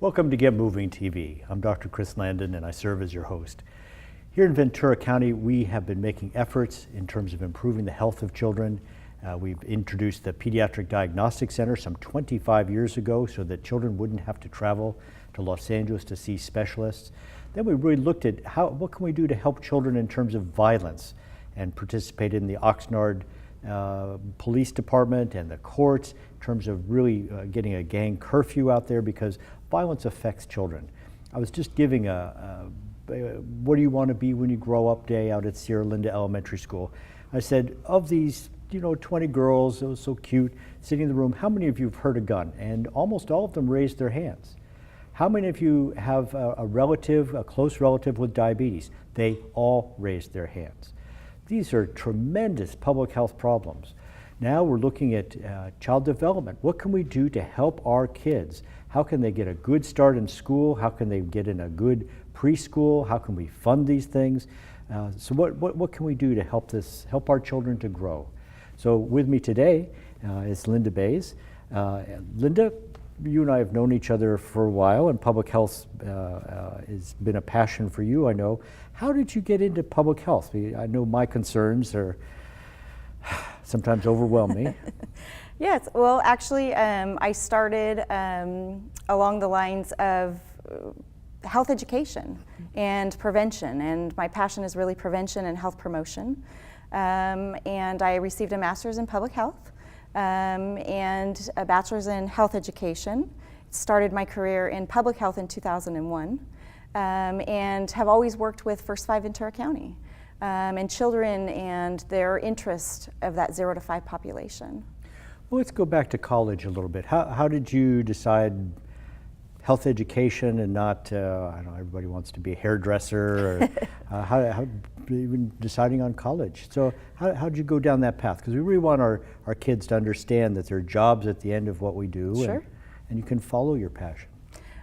Welcome to Get Moving TV. I'm Dr. Chris Landon and I serve as your host. Here in Ventura County, we have been making efforts in terms of improving the health of children. We've introduced the Pediatric Diagnostic Center some 25 years ago so that children wouldn't have to travel to Los Angeles to see specialists. Then we really looked at what can we do to help children in terms of violence, and participated in the Oxnard Police Department and the courts in terms of really getting a gang curfew out there because violence affects children. I was just giving a what do you want to be when you grow up day out at Sierra Linda Elementary School. I said, of these 20 girls, it was so cute, sitting in the room, how many of you have heard a gun? And almost all of them raised their hands. How many of you have a close relative with diabetes? They all raised their hands. These are tremendous public health problems. Now we're looking at child development. What can we do to help our kids? How can they get a good start in school? How can they get in a good preschool? How can we fund these things? So what can we do to help our children to grow? So with me today is Linda Bays. Linda, you and I have known each other for a while, and public health has been a passion for you, I know. How did you get into public health? I know my concerns are sometimes overwhelm me. Yes, well, actually, I started along the lines of health education and prevention, and my passion is really prevention and health promotion. And I received a master's in public health and a bachelor's in health education. Started my career in public health in 2001 and have always worked with First 5 Ventura County and children and their interest of that 0 to 5 population. Well, let's go back to college a little bit. How did you decide health education and not, I don't know, everybody wants to be a hairdresser, or how even deciding on college? So how did you go down that path? Because we really want our kids to understand that there are jobs at the end of what we do. Sure. And you can follow your passion.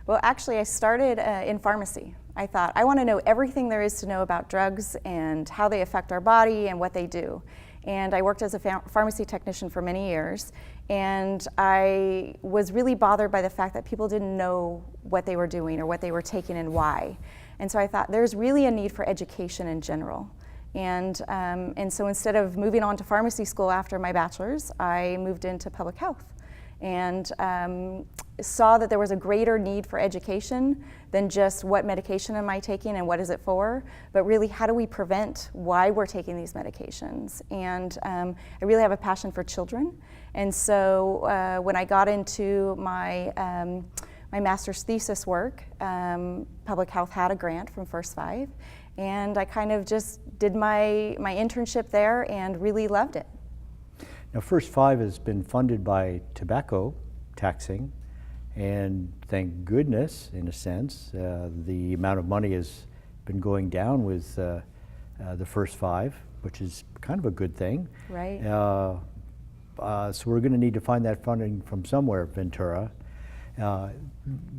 Well, actually, I started in pharmacy. I thought, I want to know everything there is to know about drugs and how they affect our body and what they do. And I worked as a pharmacy technician for many years, and I was really bothered by the fact that people didn't know what they were doing or what they were taking and why. And so I thought there's really a need for education in general. And so instead of moving on to pharmacy school after my bachelor's, I moved into public health and saw that there was a greater need for education than just what medication am I taking and what is it for, but really how do we prevent why we're taking these medications. And I really have a passion for children. And so when I got into my master's thesis work, public health had a grant from First 5, and I kind of just did my internship there and really loved it. Now, First 5 has been funded by tobacco taxing, and thank goodness, in a sense, the amount of money has been going down with the First 5, which is kind of a good thing. Right. So we're going to need to find that funding from somewhere, Ventura.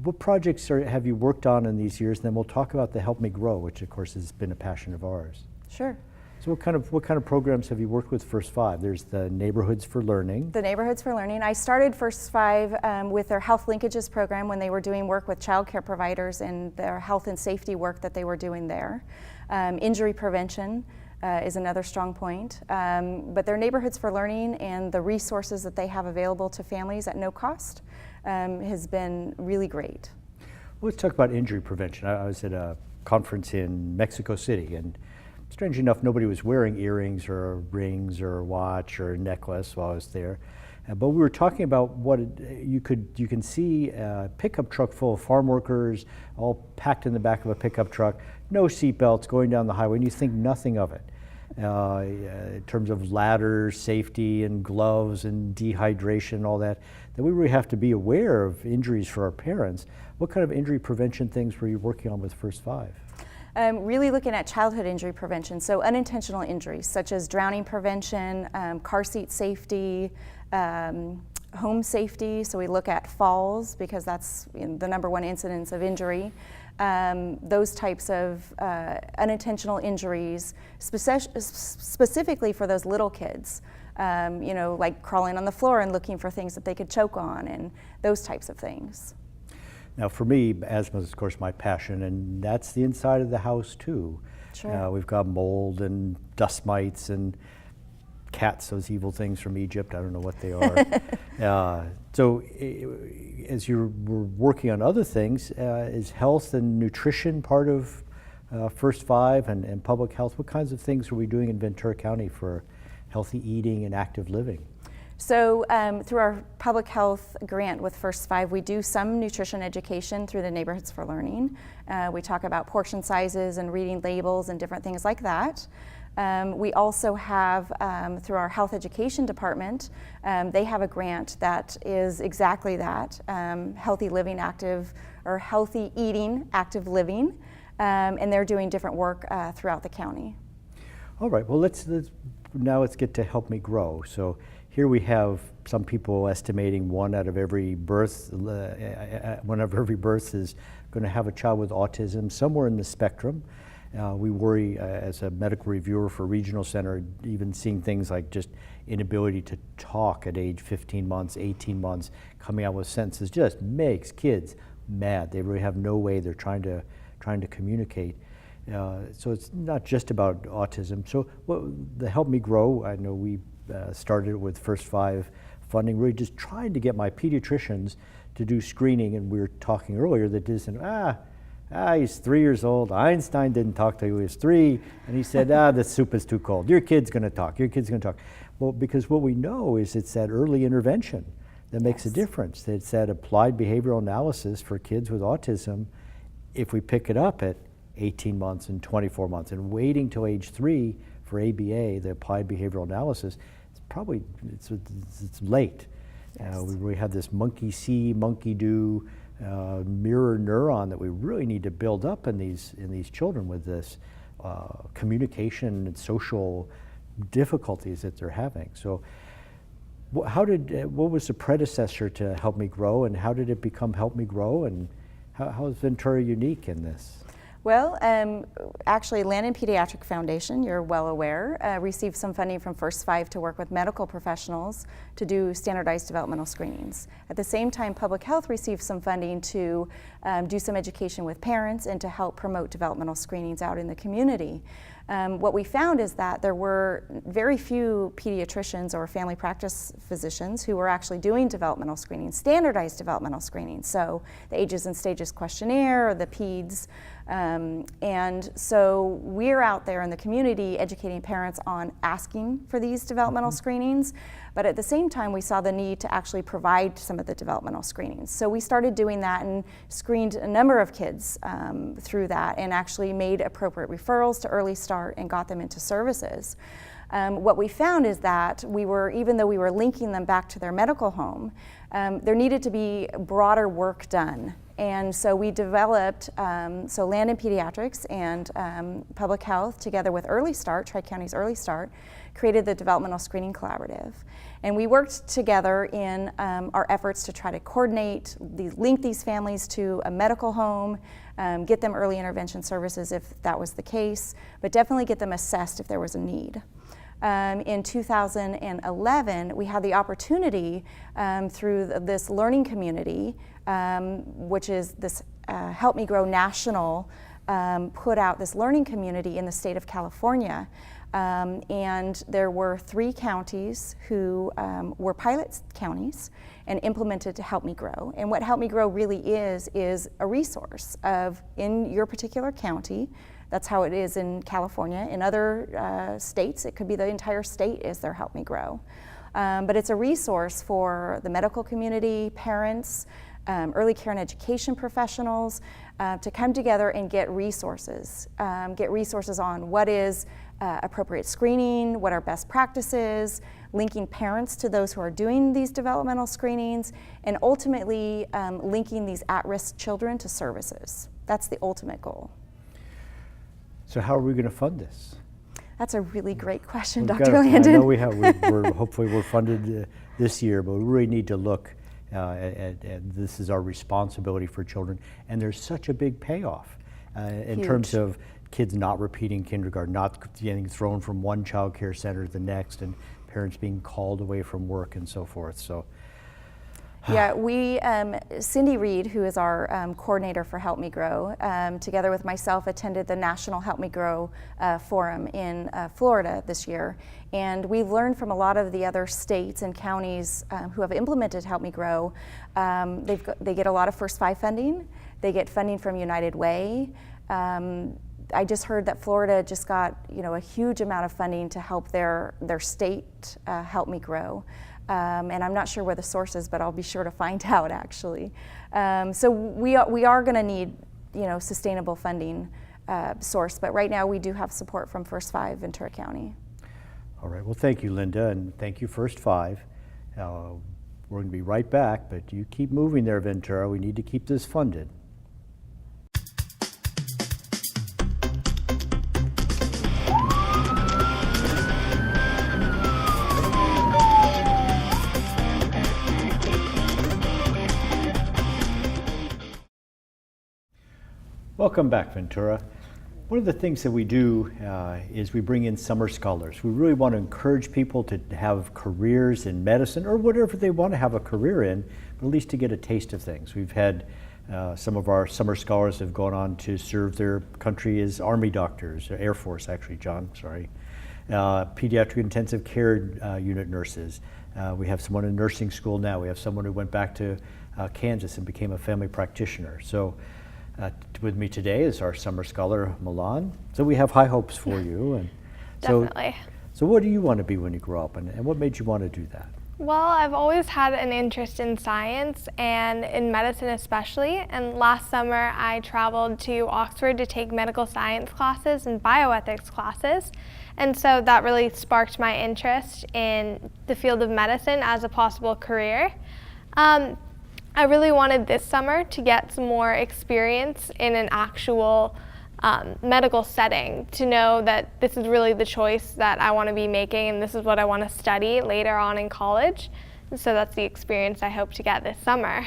What projects have you worked on in these years? And then we'll talk about the Help Me Grow, which of course has been a passion of ours. Sure. So what kind of programs have you worked with First 5? There's the Neighborhoods for Learning. The Neighborhoods for Learning. I started First 5 with their Health Linkages program when they were doing work with child care providers and their health and safety work that they were doing there. Injury prevention is another strong point. But their Neighborhoods for Learning and the resources that they have available to families at no cost has been really great. Well, let's talk about injury prevention. I was at a conference in Mexico City, and strange enough, nobody was wearing earrings or rings or a watch or a necklace while I was there. But we were talking about what you can see a pickup truck full of farm workers all packed in the back of a pickup truck, no seatbelts going down the highway, and you think nothing of it. In terms of ladders, safety, and gloves, and dehydration, and all that we really have to be aware of injuries for our parents. What kind of injury prevention things were you working on with First 5? Really looking at childhood injury prevention, so unintentional injuries such as drowning prevention, car seat safety, home safety, so we look at falls because that's the #1 incidence of injury. Those types of unintentional injuries, specifically for those little kids, like crawling on the floor and looking for things that they could choke on and those types of things. Now for me, asthma is of course my passion, and that's the inside of the house too. Sure. We've got mold and dust mites and cats, those evil things from Egypt. I don't know what they are. As you were working on other things, is health and nutrition part of First Five and public health? What kinds of things are we doing in Ventura County for healthy eating and active living? So through our public health grant with First Five, we do some nutrition education through the Neighborhoods for Learning. We talk about portion sizes and reading labels and different things like that. We also have, through our health education department, they have a grant that is exactly that, healthy living active, or healthy eating active living, and they're doing different work throughout the county. All right, well now let's get to Help Me Grow. So here we have some people estimating one out of every birth is going to have a child with autism somewhere in the spectrum. We worry as a medical reviewer for Regional Center, even seeing things like just inability to talk at age 15 months, 18 months, coming out with sentences just makes kids mad. They really have no way. They're trying to communicate. So it's not just about autism. So the Help Me Grow, I know we started with First Five funding, really just trying to get my pediatricians to do screening. And we were talking earlier that he's 3 years old. Einstein didn't talk till he was 3, and he said, the soup is too cold. Your kid's gonna talk, your kid's gonna talk. Well, because what we know is it's that early intervention that makes a difference. It's that applied behavioral analysis for kids with autism. If we pick it up at 18 months and 24 months and waiting till age 3 for ABA, the applied behavioral analysis, it's late. We really have this monkey see, monkey do, mirror neuron that we really need to build up in these children with this communication and social difficulties that they're having. So what was the predecessor to Help Me Grow, and how did it become Help Me Grow, and how is Ventura unique in this? Well, actually, Landon Pediatric Foundation, you're well aware, received some funding from First Five to work with medical professionals to do standardized developmental screenings. At the same time, Public Health received some funding to do some education with parents and to help promote developmental screenings out in the community. What we found is that there were very few pediatricians or family practice physicians who were actually doing developmental screening, standardized developmental screening, so the Ages and Stages questionnaire or the PEDS. And so we're out there in the community educating parents on asking for these developmental screenings, but at the same time we saw the need to actually provide some of the developmental screenings. So we started doing that and screened a number of kids through that, and actually made appropriate referrals to Early Start and got them into services. What we found is that even though we were linking them back to their medical home, there needed to be broader work done. And so we developed, Landon Pediatrics and Public Health, together with Early Start, Tri-County's Early Start, created the Developmental Screening Collaborative. And we worked together in our efforts to try to coordinate, link these families to a medical home, get them early intervention services if that was the case, but definitely get them assessed if there was a need. In 2011, we had the opportunity through this learning community, which is this Help Me Grow National, put out this learning community in the state of California. And there were 3 counties who were pilot counties and implemented to Help Me Grow. And what Help Me Grow really is a resource in your particular county. That's how it is in California. In other states, it could be the entire state is their Help Me Grow. But it's a resource for the medical community, parents, early care and education professionals to come together and get resources on what is appropriate screening, what are best practices, linking parents to those who are doing these developmental screenings, and ultimately linking these at-risk children to services. That's the ultimate goal. So how are we going to fund this? That's a really great question, Dr. Landon. I know we have. Hopefully we're funded this year, but we really need to look at this is our responsibility for children, and there's such a big payoff in terms of kids not repeating kindergarten, not getting thrown from one child care center to the next, and parents being called away from work and so forth. So Yeah, Cindy Reed, who is our coordinator for Help Me Grow, together with myself, attended the National Help Me Grow Forum in Florida this year. And we've learned from a lot of the other states and counties who have implemented Help Me Grow. They get a lot of First Five funding. They get funding from United Way. I just heard that Florida just got a huge amount of funding to help their state Help Me Grow. And I'm not sure where the source is, but I'll be sure to find out actually. So we are going to need sustainable funding source, but right now we do have support from First Five Ventura County. All right, well thank you, Linda, and thank you First Five. We're going to be right back, but you keep moving there, Ventura. We need to keep this funded. Welcome back, Ventura. One of the things that we do is we bring in summer scholars. We really want to encourage people to have careers in medicine or whatever they want to have a career in, but at least to get a taste of things. We've had some of our summer scholars have gone on to serve their country as Army doctors, or Air Force actually, John, sorry. Pediatric intensive care unit nurses. We have someone in nursing school now. We have someone who went back to Kansas and became a family practitioner. So with me today is our summer scholar, Milan. So we have high hopes for you. And Definitely. So what do you want to be when you grow up, and what made you want to do that? Well, I've always had an interest in science and in medicine especially, and last summer I traveled to Oxford to take medical science classes and bioethics classes, and so that really sparked my interest in the field of medicine as a possible career. I really wanted this summer to get some more experience in an actual medical setting, to know that this is really the choice that I want to be making and this is what I want to study later on in college. And so that's the experience I hope to get this summer.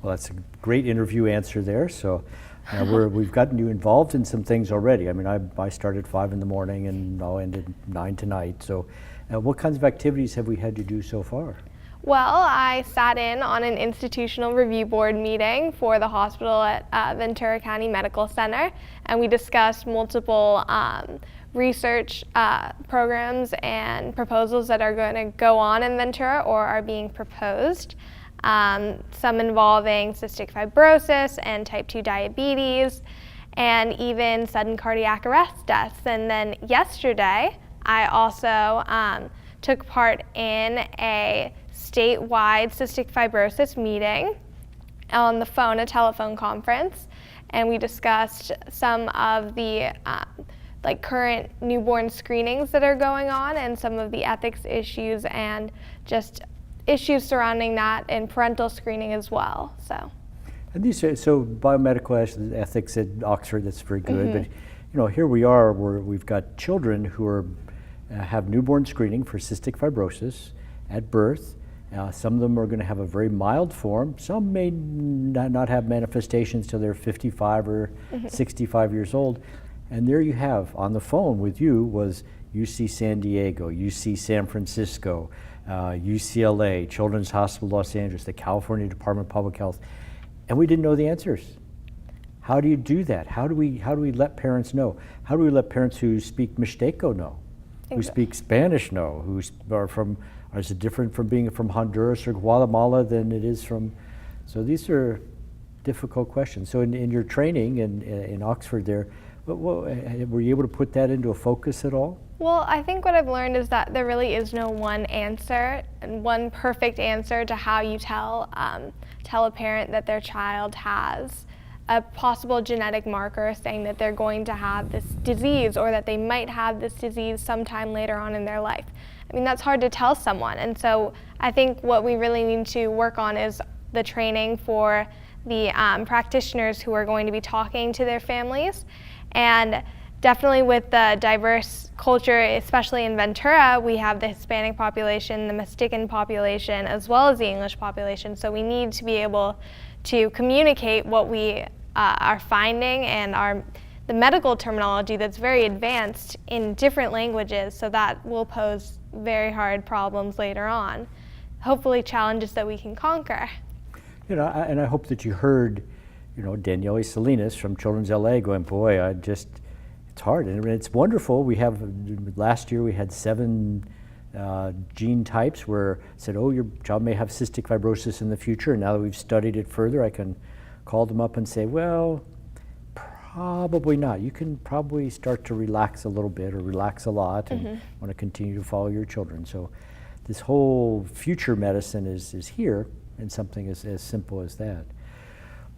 Well, that's a great interview answer there. So we've gotten you involved in some things already. I mean, I started 5 in the morning and I'll end at 9 tonight. So what kinds of activities have we had you do so far? Well, I sat in on an institutional review board meeting for the hospital at Ventura County Medical Center, and we discussed multiple research programs and proposals that are going to go on in Ventura or are being proposed, some involving cystic fibrosis and type 2 diabetes, and even sudden cardiac arrest deaths. And then yesterday, I also took part in a statewide cystic fibrosis meeting on the phone, a telephone conference, and we discussed some of the current newborn screenings that are going on and some of the ethics issues and just issues surrounding that and parental screening as well. And these are, so biomedical ethics at Oxford, that's very good. But here we are where we've got children who have newborn screening for cystic fibrosis at birth. Some of them are going to have a very mild form. Some may not have manifestations till they're 55 or 65 years old. And there you have, on the phone with you was UC San Diego, UC San Francisco, UCLA, Children's Hospital Los Angeles, the California Department of Public Health, and we didn't know the answers. How do you do that? How do we let parents know? How do we let parents who speak Mixteco know? Who speak Spanish know? Is it different from being from Honduras or Guatemala than it is from? So these are difficult questions. So in your training in Oxford there, were you able to put that into a focus at all? Well, I think what I've learned is that there really is no one answer and one perfect answer to how you tell a parent that their child has a possible genetic marker saying that they're going to have this disease or that they might have this disease sometime later on in their life. I mean, that's hard to tell someone, and so I think what we really need to work on is the training for the practitioners who are going to be talking to their families. And definitely with the diverse culture, especially in Ventura, we have the Hispanic population, the Mixtecan population, as well as the English population. So we need to be able to communicate what we are finding and the medical terminology that's very advanced in different languages, so that will pose very hard problems later on. hopefully challenges that we can conquer. You know, and I hope that you heard, you know, Daniele Salinas from Children's LA going, boy, it's hard. And it's wonderful. Last year we had 7 gene types where it said, oh, your child may have cystic fibrosis in the future. And now that we've studied it further, I can call them up and say, well, probably not. You can probably start to relax a little bit or relax a lot and want to continue to follow your children. So this whole future medicine is here, and something as simple as that.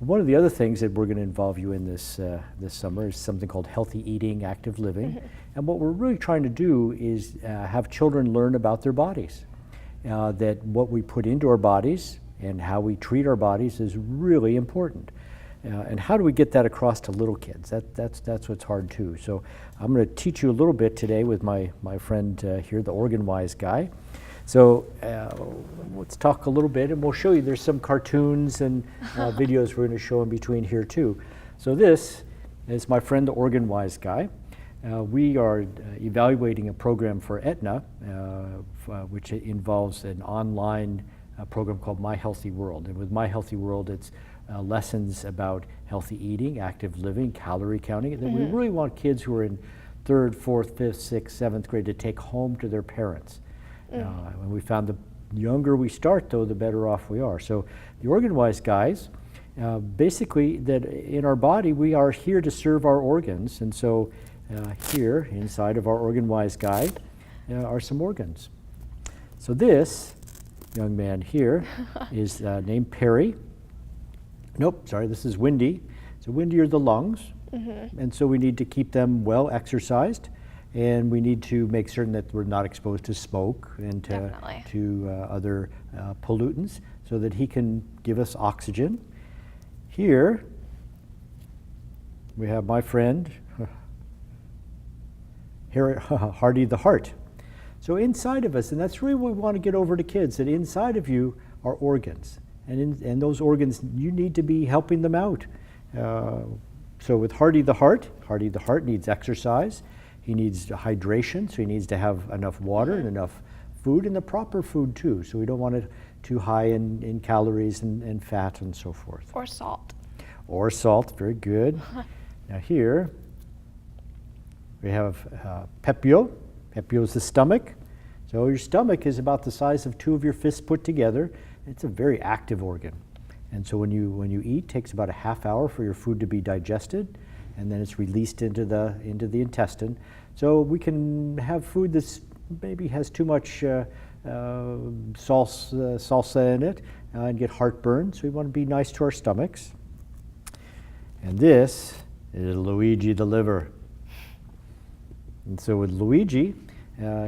One of the other things that we're going to involve you in this summer is something called healthy eating, active living. And what we're really trying to do is have children learn about their bodies. That what we put into our bodies and how we treat our bodies is really important. And how do we get that across to little kids? That's what's hard too. So I'm going to teach you a little bit today with my friend here, the organ-wise guy. So let's talk a little bit, and we'll show you. There's some cartoons and videos we're going to show in between here too. So this is my friend, the organ-wise guy. We are evaluating a program for Aetna, which involves an online program called My Healthy World. And with My Healthy World, it's lessons about healthy eating, active living, calorie counting. And then we really want kids who are in 3rd, 4th, 5th, 6th, 7th grade to take home to their parents. And we found the younger we start, though, the better off we are. So the organ-wise guys, basically that in our body, we are here to serve our organs. And so here, inside of our organ-wise guy, are some organs. So this young man here is named Perry. Nope, sorry, this is Windy. So Windy are the lungs. And so we need to keep them well exercised. And we need to make certain that we're not exposed to smoke and to other pollutants so that he can give us oxygen. Here, we have my friend, Hardy the heart. So inside of us, and that's really what we want to get over to kids, that inside of you are organs. And those organs, you need to be helping them out. So with Hardy the heart needs exercise. He needs hydration, so he needs to have enough water and enough food, and the proper food too. So we don't want it too high in calories and fat and so forth. Or salt. Or salt, very good. Now here we have Pepio. Pepio is the stomach. So your stomach is about the size of 2 of your fists put together. It's a very active organ. And so when you eat, it takes about a half hour for your food to be digested, and then it's released into the intestine. So we can have food that's maybe has too much salsa in it and get heartburn. So we want to be nice to our stomachs. And this is Luigi the liver. And so with Luigi,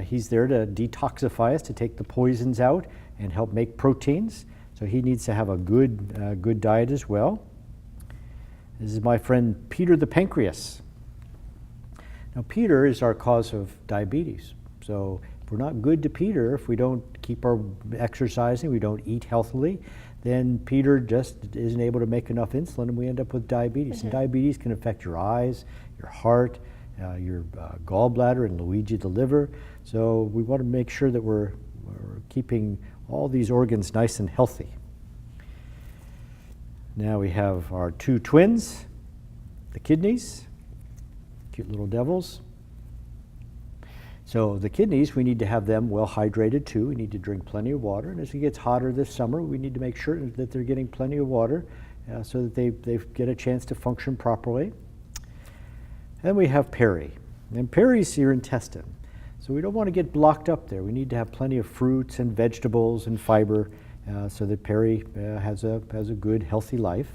he's there to detoxify us, to take the poisons out and help make proteins. So he needs to have a good diet as well. This is my friend Peter the pancreas. Now Peter is our cause of diabetes. So if we're not good to Peter, if we don't keep our exercising, we don't eat healthily, then Peter just isn't able to make enough insulin and we end up with diabetes. And diabetes can affect your eyes, your heart, your gallbladder, and Luigi the liver. So we want to make sure that we're keeping all these organs nice and healthy. Now we have our 2 twins, the kidneys, cute little devils. So the kidneys, we need to have them well hydrated too. We need to drink plenty of water. And as it gets hotter this summer, we need to make sure that they're getting plenty of water so that they get a chance to function properly. Then we have Perry. And Perry's your intestine. So we don't want to get blocked up there. We need to have plenty of fruits and vegetables and fiber so that Perry has a good, healthy life.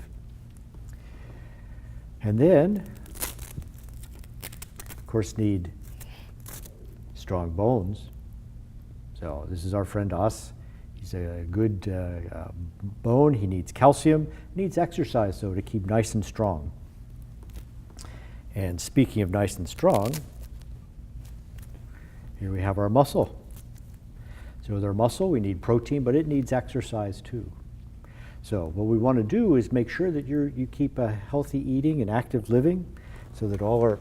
And then, of course, need strong bones. So this is our friend Us. He's a good bone. He needs calcium. Needs exercise, though, to keep nice and strong. And speaking of nice and strong, here we have our muscle. So with our muscle, we need protein, but it needs exercise too. So what we want to do is make sure that you keep a healthy eating and active living so that all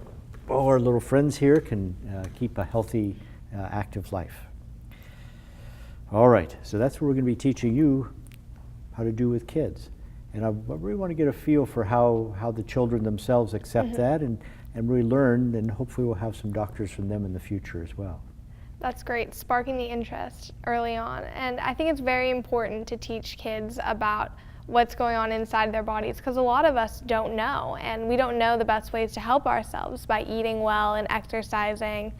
our little friends here can keep a healthy, active life. All right, so that's what we're going to be teaching you how to do with kids. And I really want to get a feel for how the children themselves accept that and really learn, and hopefully we'll have some doctors from them in the future as well. That's great, sparking the interest early on. And I think it's very important to teach kids about what's going on inside their bodies, because a lot of us don't know, and we don't know the best ways to help ourselves by eating well and exercising.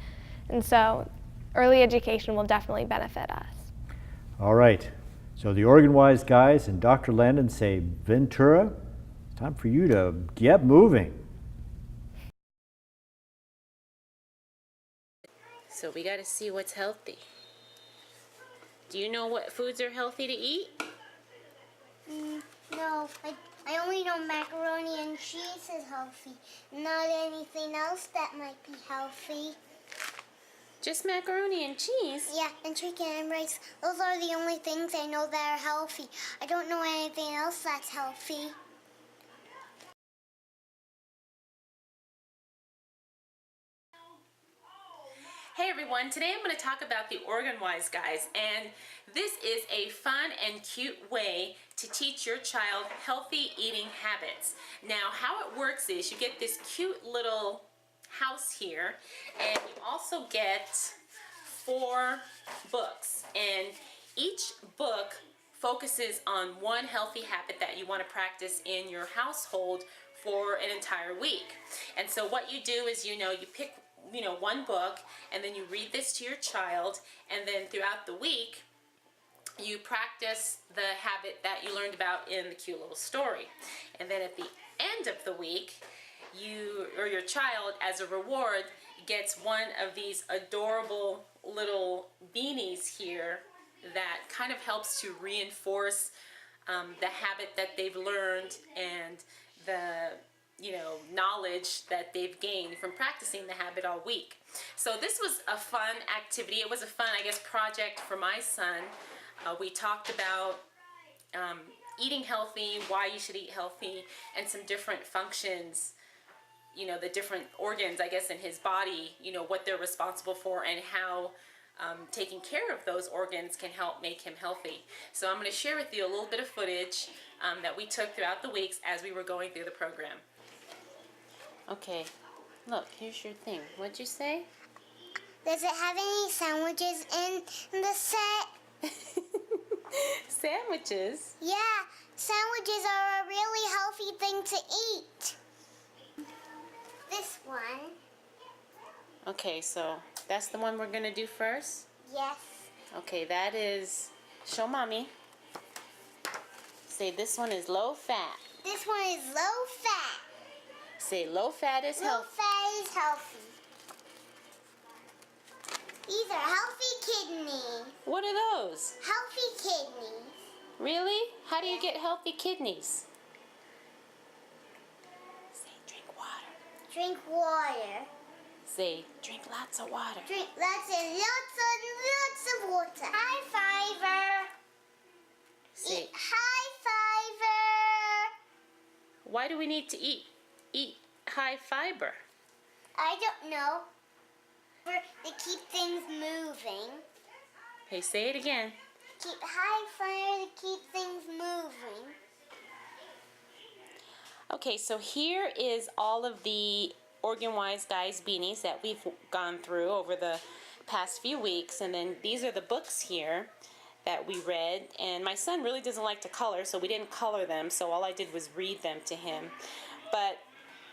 And so early education will definitely benefit us. All right, so the organ-wise guys and Dr. Landon say, Ventura, it's time for you to get moving. So we got to see what's healthy. Do you know what foods are healthy to eat? No, I only know macaroni and cheese is healthy, not anything else that might be healthy. Just macaroni and cheese? Yeah, and chicken and rice. Those are the only things I know that are healthy. I don't know anything else that's healthy. Hey everyone, today I'm going to talk about the organ-wise guys, and this is a fun and cute way to teach your child healthy eating habits. Now how it works is you get this cute little house here, and you also get 4 books, and each book focuses on one healthy habit that you want to practice in your household for an entire week. And so what you do is, you pick one book, and then you read this to your child, and then throughout the week you practice the habit that you learned about in the cute little story. And then at the end of the week, you or your child, as a reward, gets one of these adorable little beanies here that kind of helps to reinforce the habit that they've learned and the knowledge that they've gained from practicing the habit all week. So this was a fun activity. It was a fun, project for my son. We talked about eating healthy, why you should eat healthy, and some different functions, the different organs, in his body, what they're responsible for, and how taking care of those organs can help make him healthy. So I'm going to share with you a little bit of footage that we took throughout the weeks as we were going through the program. Okay, look, here's your thing. What'd you say? Does it have any sandwiches in the set? Sandwiches? Yeah, sandwiches are a really healthy thing to eat. This one. Okay, so that's the one we're going to do first? Yes. Okay, that is, show mommy. Say this one is low fat. This one is low fat. Say low fat is Low healthy. fat is healthy. These are healthy kidneys. What are those? Healthy kidneys. Really? How do you get healthy kidneys? Say drink water. Drink water. Say drink lots of water. Drink lots of water. High fiber. Say, Eat high fiber. why do we need to eat high fiber? I don't know. To keep things moving. Hey, say it again. Keep high fiber to keep things moving. Okay, so here is all of the Organ-Wise Guys beanies that we've gone through over the past few weeks, and then these are the books here that we read. And my son really doesn't like to color, so we didn't color them, so all I did was read them to him. But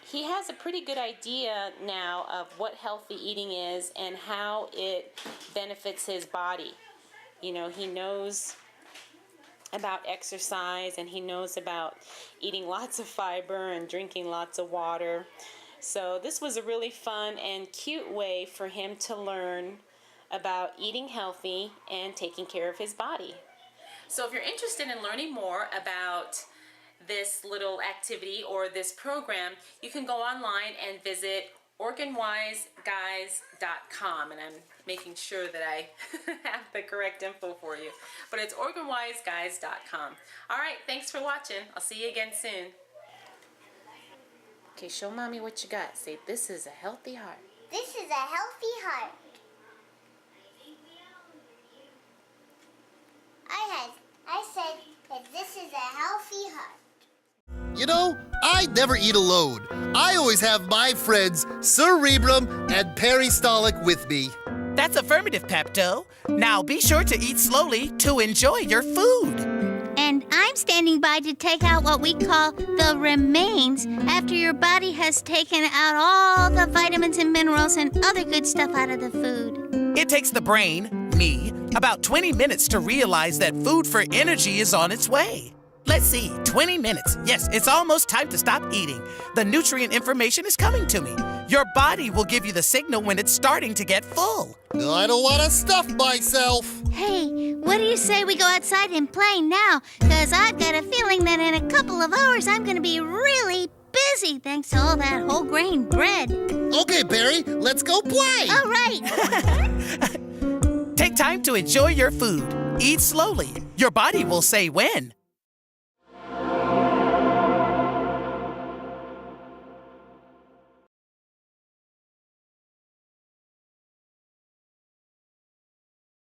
he has a pretty good idea now of what healthy eating is and how it benefits his body. He knows about exercise, and he knows about eating lots of fiber and drinking lots of water. So this was a really fun and cute way for him to learn about eating healthy and taking care of his body. So if you're interested in learning more about this little activity or this program, you can go online and visit organwiseguys.com, and I'm making sure that I have the correct info for you, but it's organwiseguys.com. All right, thanks for watching. I'll see you again soon. Okay, show mommy what you got. Say, this is a healthy heart. This is a healthy heart. You know, I never eat alone. I always have my friends Cerebrum and Peristaltic with me. That's affirmative, Pepto. Now be sure to eat slowly to enjoy your food. And I'm standing by to take out what we call the remains after your body has taken out all the vitamins and minerals and other good stuff out of the food. It takes the brain, me, about 20 minutes to realize that food for energy is on its way. Let's see, 20 minutes. Yes, it's almost time to stop eating. The nutrient information is coming to me. Your body will give you the signal when it's starting to get full. I don't want to stuff myself. Hey, what do you say we go outside and play now? Because I've got a feeling that in a couple of hours I'm going to be really busy thanks to all that whole grain bread. Okay, Barry, let's go play. All right. Take time to enjoy your food. Eat slowly. Your body will say when.